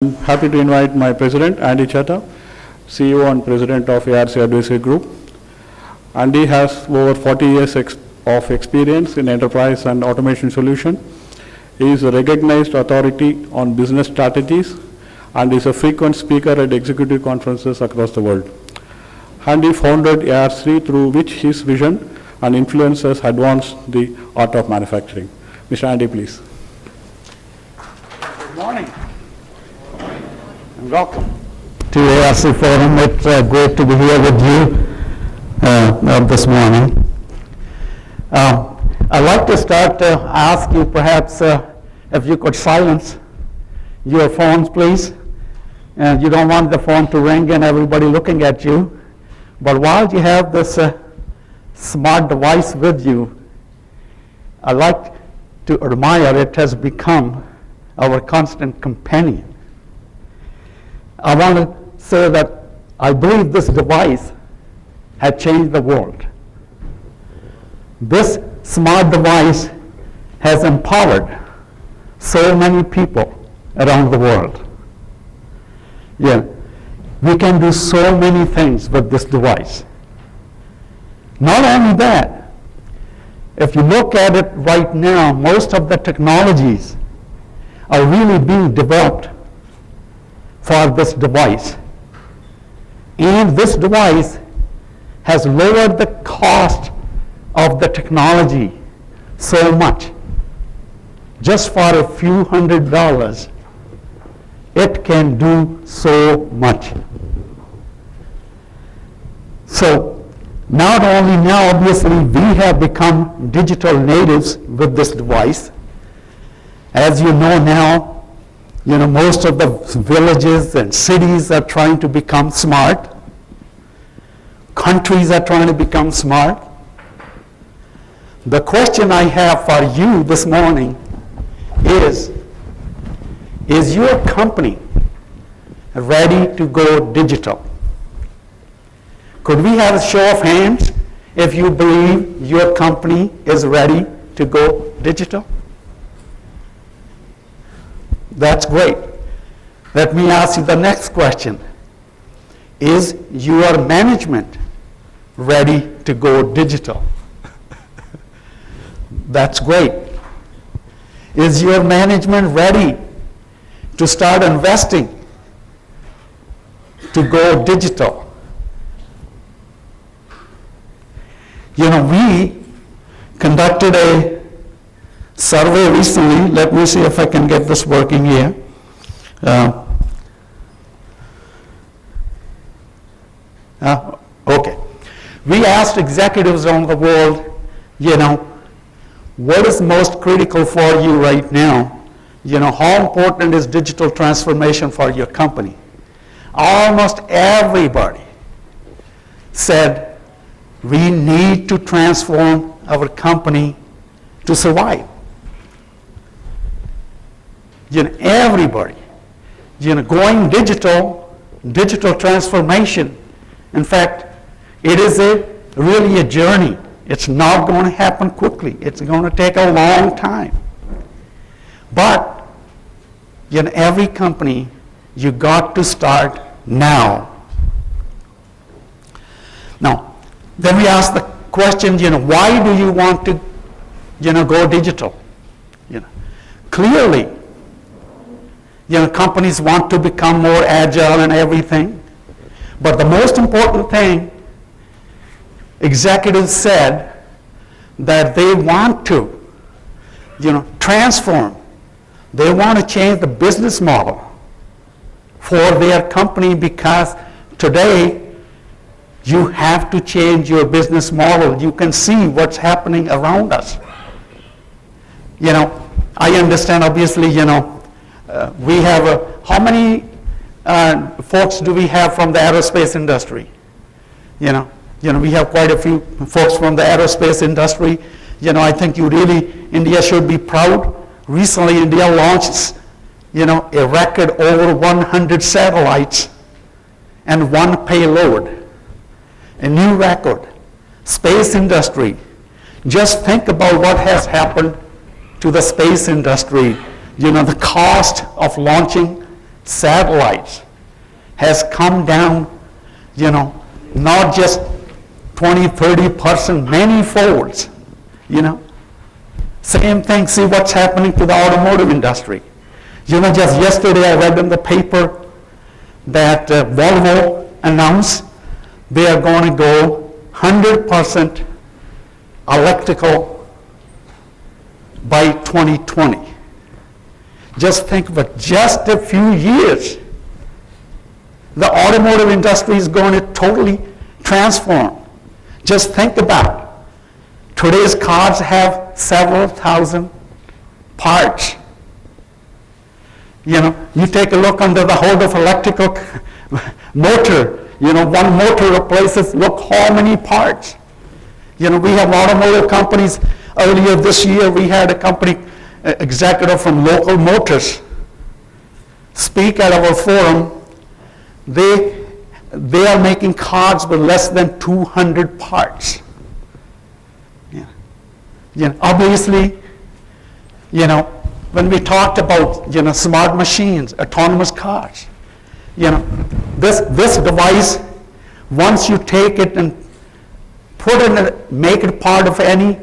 I'm happy to invite my president, Andy Chatha, CEO and president of ARC Advisory Group. Andy has over 40 years of experience in enterprise and automation solution. He is a recognized authority on business strategies and is a frequent speaker at executive conferences across the world. Andy founded ARC3, through which his vision and influences advanced the art of manufacturing. Mr. Andy, please. Good morning. And welcome to ARC Forum. It's great to be here with you this morning. I'd like to start to ask you perhaps if you could silence your phones, please. And you don't want the phone to ring and everybody looking at you. But while you have this smart device with you, I like to admire it has become our constant companion. I want to say that I believe this device had changed the world. This smart device has empowered so many people around the world. Yeah, we can do so many things with this device. Not only that, if you look at it right now, most of the technologies are really being developed for this device. And this device has lowered the cost of the technology so much. Just for a few $100s, it can do so much. So not only now, obviously, we have become digital natives with this device. As you know now, most of the villages and cities are trying to become smart. Countries are trying to become smart. The question I have for you this morning is your company ready to go digital? Could we have a show of hands if you believe your company is ready to go digital? That's great. Let me ask you the next question. Is your management ready to go digital? That's great. Is your management ready to start investing to go digital? We conducted a survey recently. Let me see if I can get this working here. Okay. We asked executives around the world, what is most critical for you right now? How important is digital transformation for your company? Almost everybody said, we need to transform our company to survive. Everybody, going digital transformation. In fact, it is really a journey. It's not going to happen quickly. It's going to take a long time. But, every company, you got to start now. Now, then we ask the question, why do you want to, go digital? Clearly, companies want to become more agile and everything. But the most important thing, executives said that they want to, transform. They want to change the business model for their company, because today you have to change your business model. You can see what's happening around us. I understand, obviously, we have how many folks do we have from the aerospace industry? We have quite a few folks from the aerospace industry. I think India should be proud. Recently, India launched, a record over 100 satellites and one payload. A new record. Space industry. Just think about what has happened to the space industry. The cost of launching satellites has come down, not just 20, 30%, many folds, Same thing, see what's happening to the automotive industry. Just yesterday I read in the paper that Volvo announced they are going to go 100% electrical by 2020. Just think of it, just a few years, the automotive industry is going to totally transform. Just think about it. Today's cars have several thousand parts. You take a look under the hood of electrical motor. One motor replaces, look how many parts. We have automotive companies. Earlier this year, we had a company executive from Local Motors speak at our forum. They are making cars with less than 200 parts. Obviously, when we talked about, smart machines, autonomous cars, this device, once you take it and make it part of any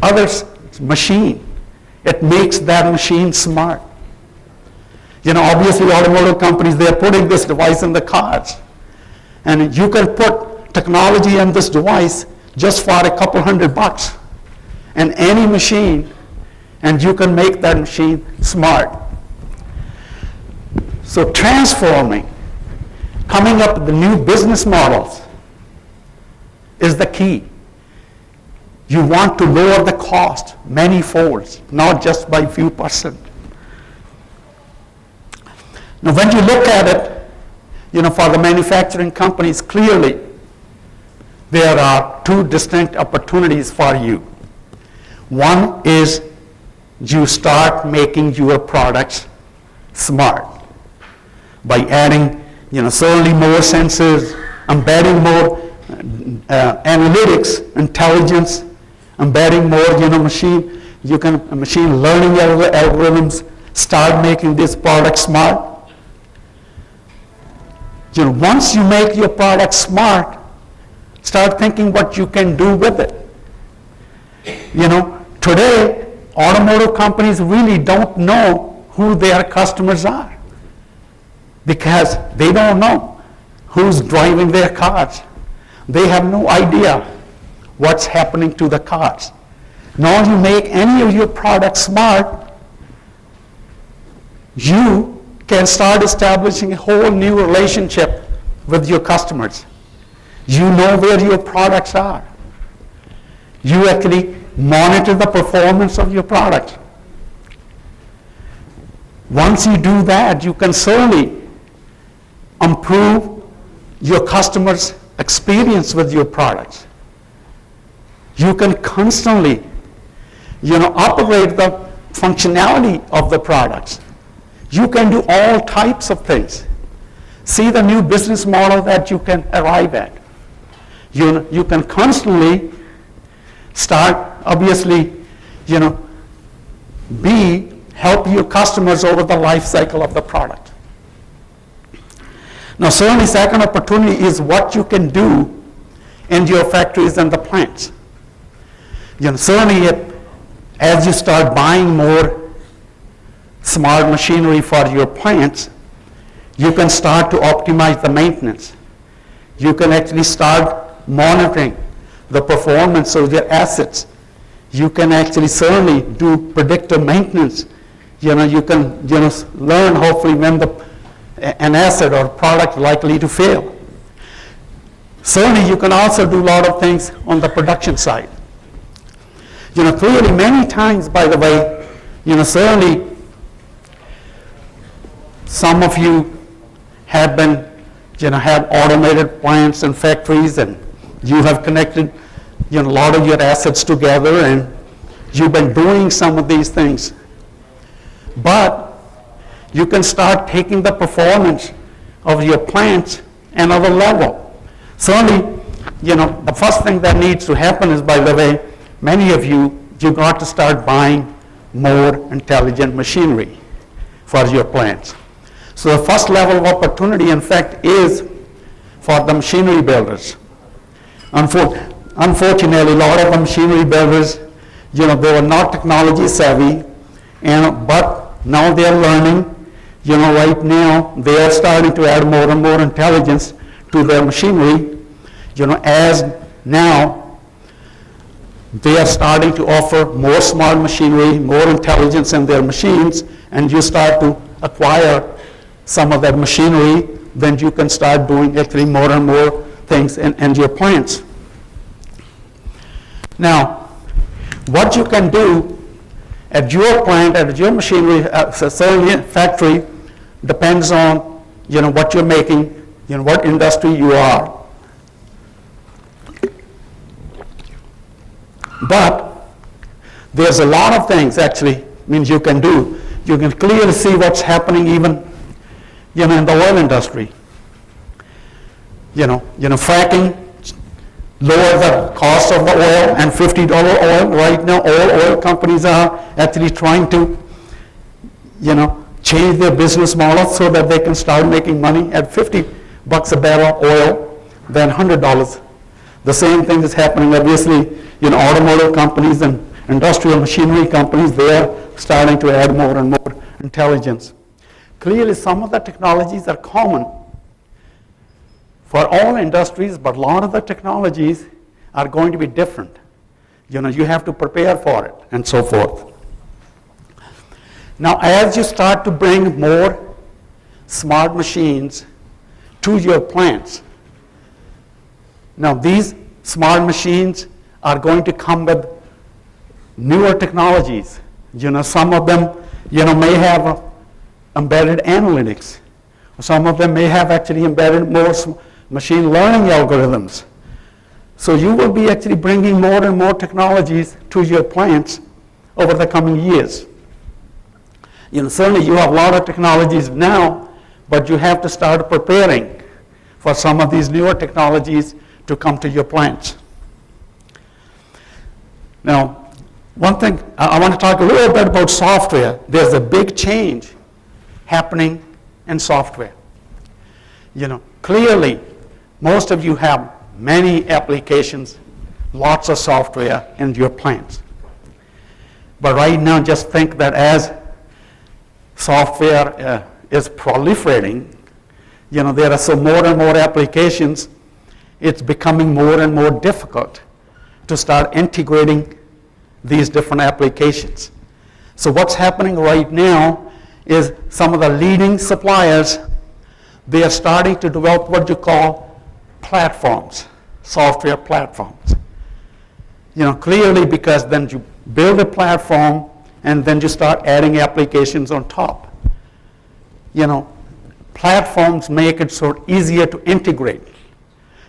other machine, it makes that machine smart. Obviously automotive companies, they're putting this device in the cars. And you can put technology in this device just for a couple $100 in any machine, and you can make that machine smart. So transforming, coming up with the new business models is the key. You want to lower the cost many folds, not just by few percent. Now when you look at it, for the manufacturing companies, clearly there are two distinct opportunities for you. One is you start making your products smart by adding, certainly more sensors, embedding more analytics, intelligence, embedding more, machine learning algorithms, start making this product smart. Once you make your product smart, start thinking what you can do with it. Today, automotive companies really don't know who their customers are because they don't know who's driving their cars. They have no idea what's happening to the cars. Now you make any of your products smart, you can start establishing a whole new relationship with your customers. You know where your products are. You actually monitor the performance of your product. Once you do that, you can certainly improve your customers' experience with your products. You can constantly, upgrade the functionality of the products. You can do all types of things. See the new business model that you can arrive at. You can constantly start, obviously, help your customers over the life cycle of the product. Now, certainly, second opportunity is what you can do in your factories and the plants. Certainly, as you start buying more smart machinery for your plants, you can start to optimize the maintenance. You can actually start monitoring the performance of your assets. You can actually certainly do predictive maintenance. You can learn hopefully when an asset or product likely to fail. Certainly you can also do a lot of things on the production side. Clearly many times, by the way, certainly some of you have been, have automated plants and factories, and you have connected, a lot of your assets together, and you've been doing some of these things. But you can start taking the performance of your plants another level. Certainly, the first thing that needs to happen is, by the way, many of you got to start buying more intelligent machinery for your plants. So the first level of opportunity, in fact, is for the machinery builders. Unfortunately, a lot of the machinery builders, they were not technology savvy, but now they are learning. Right now they are starting to add more and more intelligence to their machinery. As now they are starting to offer more smart machinery, more intelligence in their machines, and you start to acquire some of that machinery, then you can start doing actually more and more things in your plants. Now, what you can do at your plant, at your machinery, certainly factory, depends on what you're making, what industry you are. But there's a lot of things actually means you can do. You can clearly see what's happening even in the oil industry. Fracking lower the cost of the oil, and $50 oil. Right now, all oil companies are actually trying to, change their business model so that they can start making money at $50 a barrel oil than $100. The same thing is happening, obviously, automotive companies and industrial machinery companies. They are starting to add more and more intelligence. Clearly, some of the technologies are common for all industries, but a lot of the technologies are going to be different. You have to prepare for it, and so forth. Now, as you start to bring more smart machines to your plants, now these smart machines are going to come with newer technologies. Some of them, may have embedded analytics. Some of them may have actually embedded more machine learning algorithms. So you will be actually bringing more and more technologies to your plants over the coming years. Certainly you have a lot of technologies now, but you have to start preparing for some of these newer technologies to come to your plants. Now, one thing, I want to talk a little bit about software. There's a big change happening in software. Clearly, most of you have many applications, lots of software in your plants. But right now, just think that as software is proliferating, there are some more and more applications, it's becoming more and more difficult to start integrating these different applications. So what's happening right now is some of the leading suppliers, they are starting to develop what you call platforms, software platforms. Clearly because then you build a platform and then you start adding applications on top. Platforms make it so easier to integrate.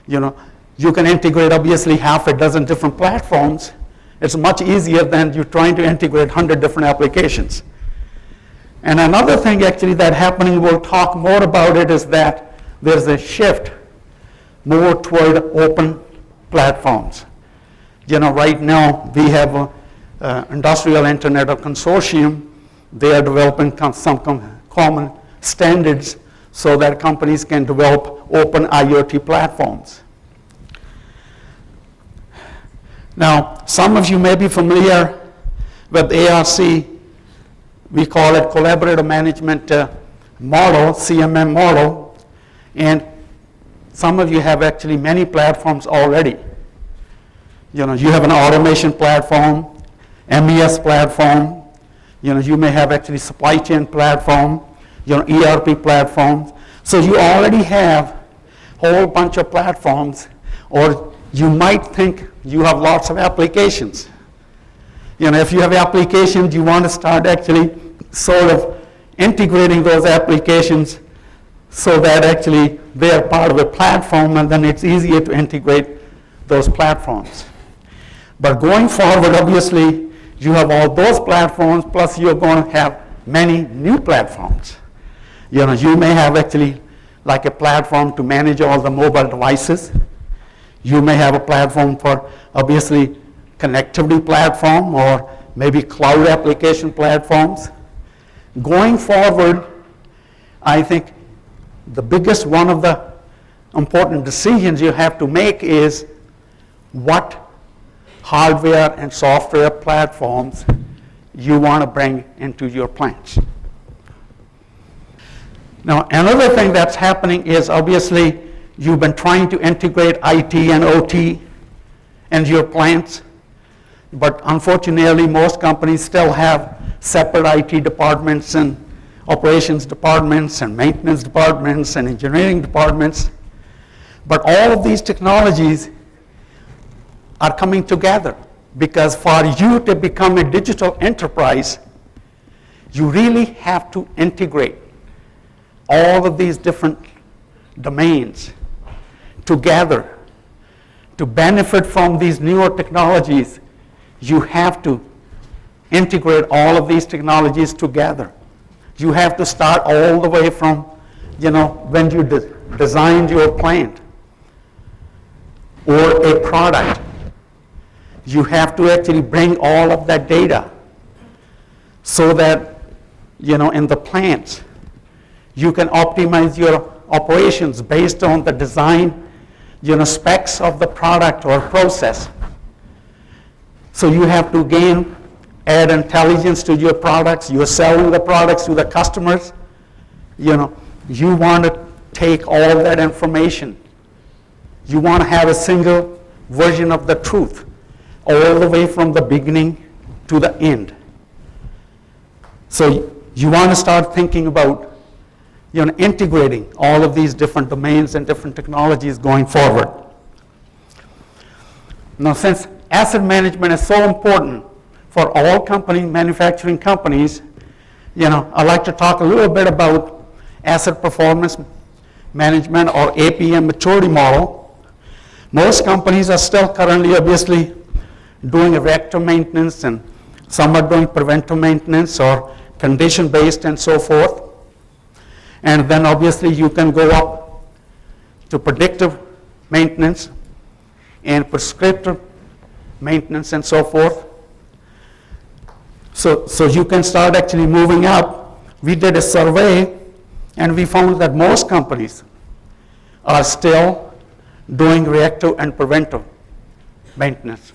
You can integrate obviously half a dozen different platforms. It's much easier than you trying to integrate 100 different applications. And another thing actually that's happening, we'll talk more about it, is that there's a shift more toward open platforms. Right now we have Industrial Internet Consortium. They are developing some common standards so that companies can develop open IoT platforms. Now, some of you may be familiar with ARC. We call it Collaborative Management Model, CMM model, and some of you have actually many platforms already. You have an automation platform, MES platform, you may have actually supply chain platform, ERP platforms. So you already have a whole bunch of platforms, or you might think you have lots of applications. If you have applications, you want to start actually sort of integrating those applications so that actually they are part of a platform, and then it's easier to integrate those platforms. But going forward, obviously, you have all those platforms, plus you're going to have many new platforms. You may have actually like a platform to manage all the mobile devices. You may have a platform for, obviously, connectivity platform, or maybe cloud application platforms. Going forward, I think the biggest one of the important decisions you have to make is what hardware and software platforms you want to bring into your plants. Now, another thing that's happening is obviously you've been trying to integrate IT and OT into your plants, but unfortunately most companies still have separate IT departments and operations departments and maintenance departments and engineering departments. But all of these technologies are coming together because for you to become a digital enterprise, you really have to integrate all of these different domains together. To benefit from these newer technologies, you have to integrate all of these technologies together. You have to start all the way from, when you designed your plant or a product. You have to actually bring all of that data so that, in the plants, you can optimize your operations based on the design, specs of the product or process. So you have to again add intelligence to your products. You're selling the products to the customers. You want to take all that information. You want to have a single version of the truth all the way from the beginning to the end. So you want to start thinking about integrating all of these different domains and different technologies going forward. Now, since asset management is so important for all manufacturing companies, I'd like to talk a little bit about asset performance management or APM maturity model. Most companies are still currently obviously doing reactive maintenance, and some are doing preventive maintenance or condition-based and so forth. And then obviously you can go up to predictive maintenance and prescriptive maintenance and so forth. So you can start actually moving up. We did a survey and we found that most companies are still doing reactive and preventive maintenance.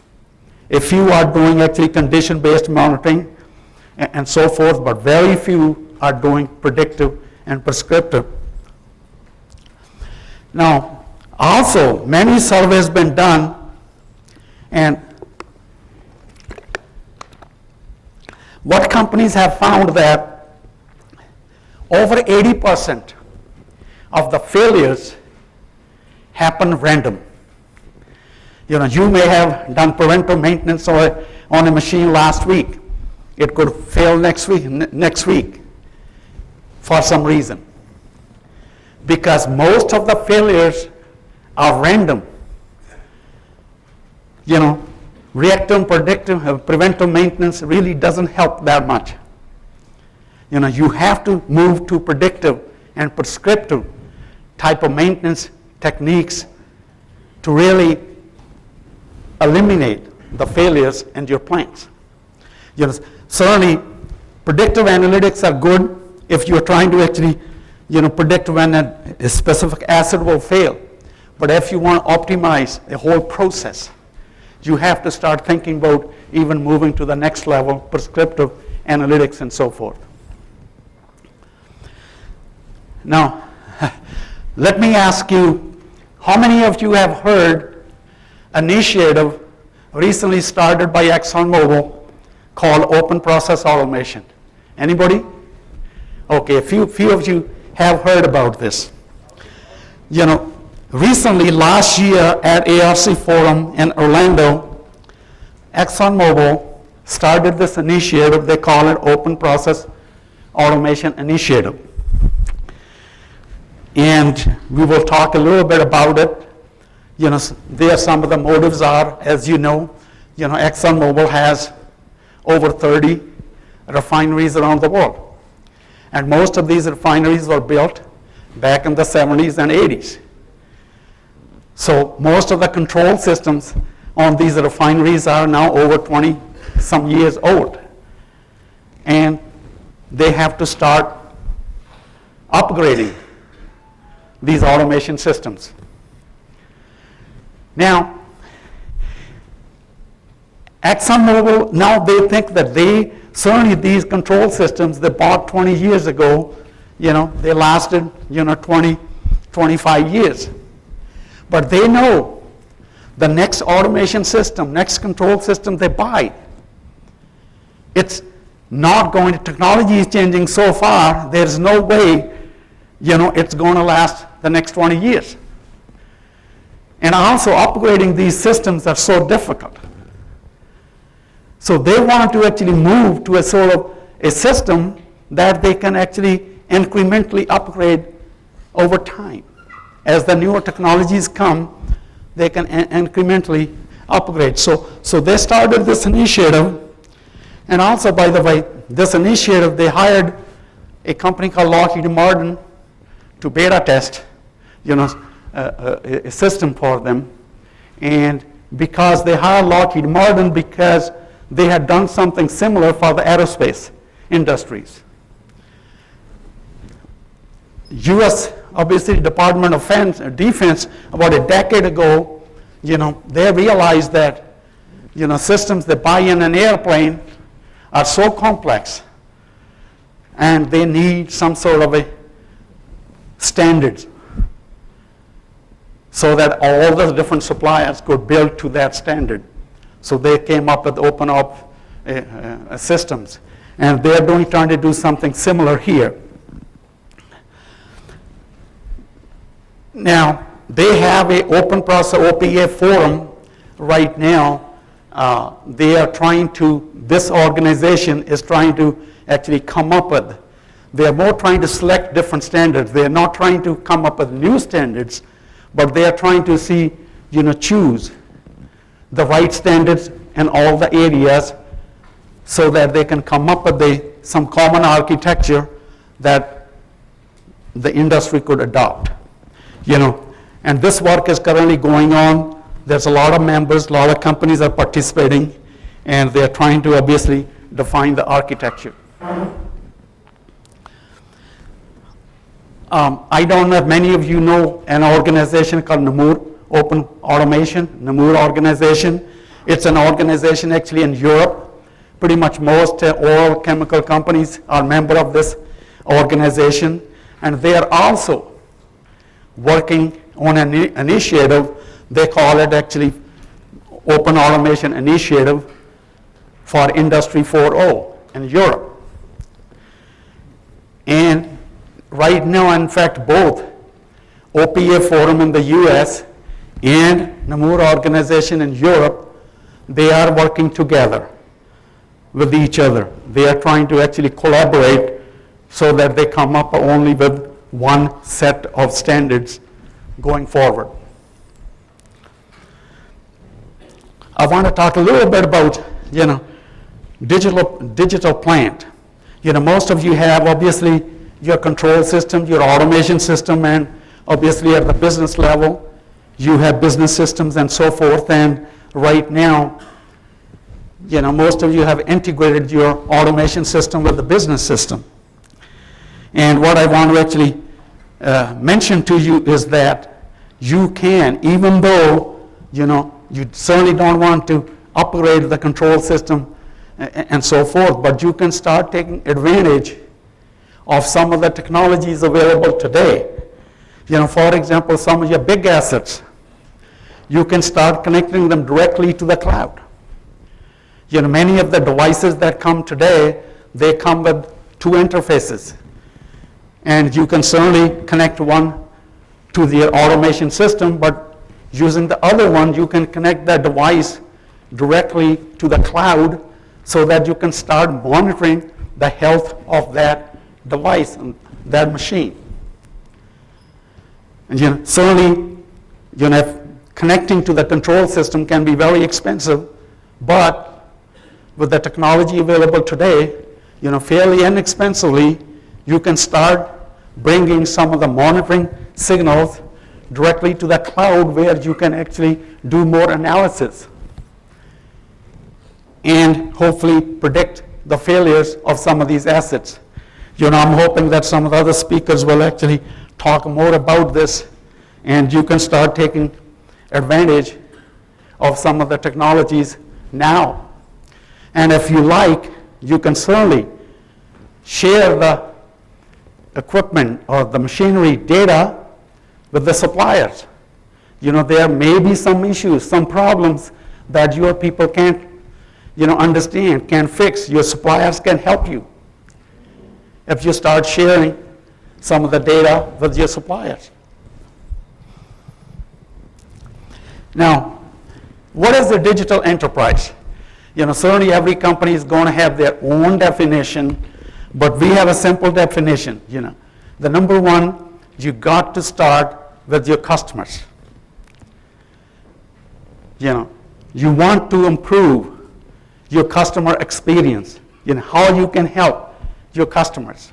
A few are doing actually condition-based monitoring and so forth, but very few are doing predictive and prescriptive. Now, also, many surveys been done, and what companies have found that over 80% of the failures happen random. You may have done preventive maintenance on a machine last week. It could fail next week for some reason. Because most of the failures are random. Reactive, predictive, preventive maintenance really doesn't help that much. You have to move to predictive and prescriptive type of maintenance techniques to really eliminate the failures in your plants. Certainly, predictive analytics are good if you're trying to actually, predict when a specific asset will fail. But if you want to optimize the whole process, you have to start thinking about even moving to the next level, prescriptive analytics and so forth. Now, let me ask you, how many of you have heard an initiative recently started by ExxonMobil called Open Process Automation? Anybody? Okay, a few of you have heard about this. Recently, last year at ARC Forum in Orlando, ExxonMobil started this initiative. They call it Open Process Automation Initiative. And we will talk a little bit about it. There some of the motives are, as ExxonMobil has over 30 refineries around the world. And most of these refineries were built back in the 70s and 80s. So most of the control systems on these refineries are now over 20 some years old. And they have to start upgrading these automation systems. Now, ExxonMobil, now they think that certainly these control systems they bought 20 years ago, they lasted, 20, 25 years. But they know the next automation system, next control system they buy, it's not going to, technology is changing so far, there's no way, it's going to last the next 20 years. And also upgrading these systems are so difficult. So they want to actually move to a sort of a system that they can actually incrementally upgrade over time. As the newer technologies come, they can incrementally upgrade. So they started this initiative, and also, by the way, this initiative, they hired a company called Lockheed Martin to beta test, a system for them. And because they hired Lockheed Martin because they had done something similar for the aerospace industries. U.S., obviously, Department of Defense, about a decade ago, they realized that, systems that buy in an airplane are so complex, and they need some sort of a standards so that all the different suppliers could build to that standard. So they came up with open up systems, and they're trying to do something similar here. Now, they have an open process OPA forum right now. They are trying to, this organization is trying to actually come up with, they are more trying to select different standards. They are not trying to come up with new standards, but they are trying to see, choose the right standards in all the areas so that they can come up with some common architecture that the industry could adopt. And this work is currently going on. There's a lot of members, a lot of companies are participating, and they're trying to obviously define the architecture. I don't know if many of you know an organization called Namur Open Automation, Namur organization. It's an organization actually in Europe. Pretty much most oil chemical companies are member of this organization, and they are also working on an initiative. They call it actually Open Automation Initiative for Industry 4.0 in Europe. And right now, in fact, both OPA Forum in the US and Namur organization in Europe, they are working together with each other. They are trying to actually collaborate so that they come up only with one set of standards going forward. I want to talk a little bit about, digital plant. Most of you have obviously your control system, your automation system, and obviously at the business level, you have business systems and so forth. And right now, most of you have integrated your automation system with the business system. And what I want to actually mention to you is that you can, even though, you certainly don't want to upgrade the control system and so forth, but you can start taking advantage of some of the technologies available today. For example, some of your big assets, you can start connecting them directly to the cloud. Many of the devices that come today, they come with two interfaces. And you can certainly connect one to the automation system, but using the other one, you can connect that device directly to the cloud so that you can start monitoring the health of that device and that machine. And certainly, if connecting to the control system can be very expensive, but with the technology available today, fairly inexpensively, you can start bringing some of the monitoring signals directly to the cloud where you can actually do more analysis and hopefully predict the failures of some of these assets. I'm hoping that some of the other speakers will actually talk more about this, and you can start taking advantage of some of the technologies now. And if you like, you can certainly share the equipment or the machinery data with the suppliers. There may be some issues, some problems that your people can't, understand, can't fix. Your suppliers can help you if you start sharing some of the data with your suppliers. Now, what is a digital enterprise? Certainly every company is going to have their own definition, but we have a simple definition. The number one, you got to start with your customers. You want to improve your customer experience, how you can help your customers.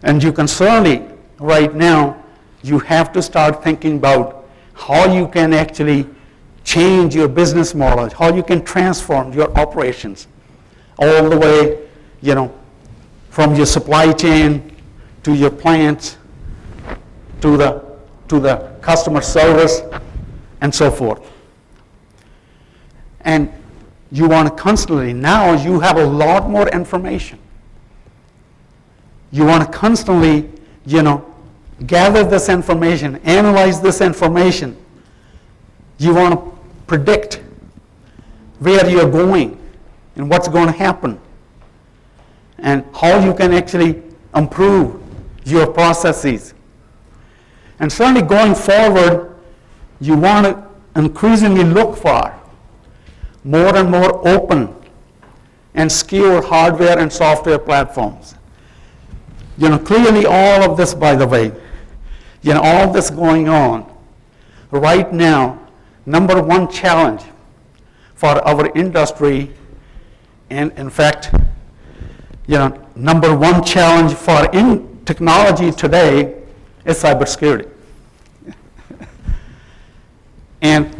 And you can certainly, right now, you have to start thinking about how you can actually change your business model, how you can transform your operations, all the way, from your supply chain to your plants, to the customer service, and so forth. And you want to constantly, now you have a lot more information. You want to constantly, gather this information, analyze this information. You want to predict where you're going and what's going to happen, and how you can actually improve your processes. And certainly going forward, you want to increasingly look for more and more open and secure hardware and software platforms. Clearly all of this, by the way, all this going on right now, number one challenge for our industry, and in fact, number one challenge for technology today is cybersecurity. And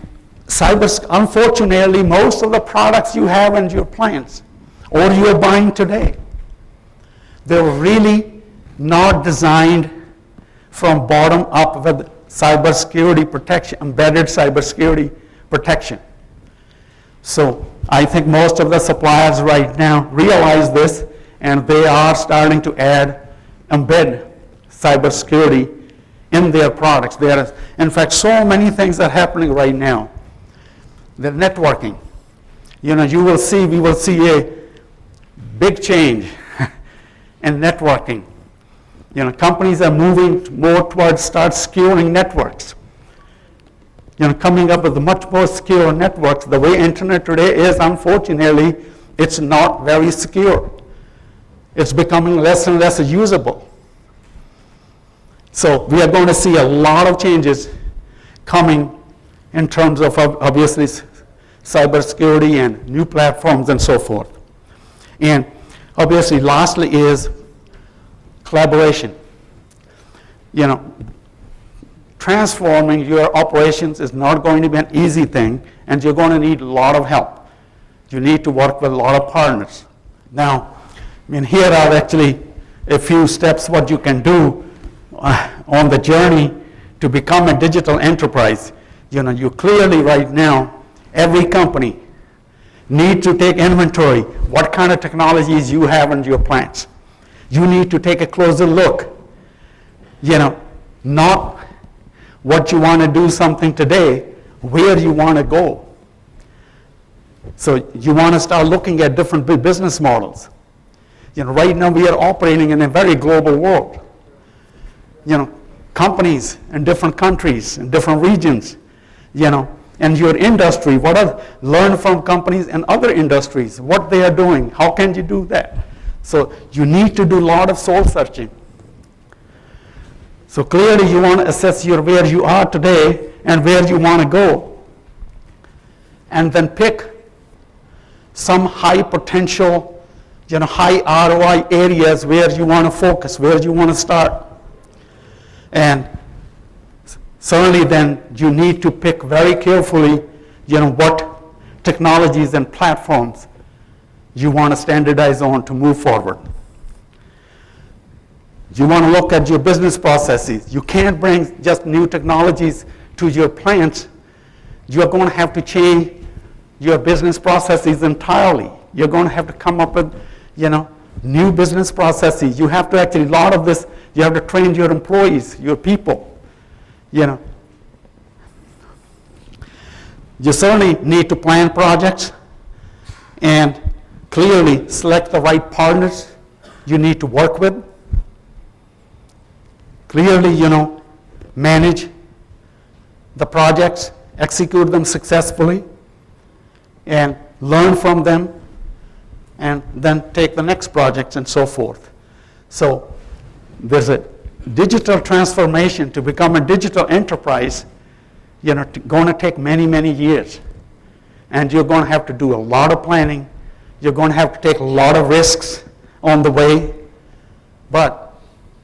unfortunately, most of the products you have in your plants or you're buying today, they're really not designed from bottom up with cybersecurity protection, embedded cybersecurity protection. So I think most of the suppliers right now realize this, and they are starting to embed cybersecurity in their products. There is, in fact, so many things are happening right now. The networking. We will see a big change in networking. Companies are moving more towards start securing networks. Coming up with much more secure networks. The way internet today is, unfortunately, it's not very secure. It's becoming less and less usable. So we are going to see a lot of changes coming in terms of, obviously, cybersecurity and new platforms and so forth. And obviously, lastly is collaboration. Transforming your operations is not going to be an easy thing, and you're going to need a lot of help. You need to work with a lot of partners. Now, here are actually a few steps what you can do on the journey to become a digital enterprise. You clearly right now, every company need to take inventory. What kind of technologies you have in your plants? You need to take a closer look. Not what you want to do something today, where you want to go. So you want to start looking at different business models. Right now we are operating in a very global world. Companies in different countries, in different regions, and your industry, learn from companies in other industries, what they are doing, how can you do that? So you need to do a lot of soul searching. So clearly you want to assess where you are today and where you want to go. And then pick some high potential, high ROI areas where you want to focus, where you want to start. And certainly then you need to pick very carefully, what technologies and platforms you want to standardize on to move forward. You want to look at your business processes. You can't bring just new technologies to your plants. You're going to have to change your business processes entirely. You're going to have to come up with, new business processes. You have to actually, a lot of this, you have to train your employees, your people, You certainly need to plan projects and clearly select the right partners you need to work with. Clearly, manage the projects, execute them successfully, and learn from them, and then take the next projects and so forth. So there's a digital transformation to become a digital enterprise, going to take many, many years. And you're going to have to do a lot of planning. You're going to have to take a lot of risks on the way. But,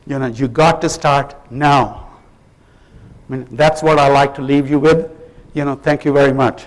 you got to start now. That's what I like to leave you with. Thank you very much.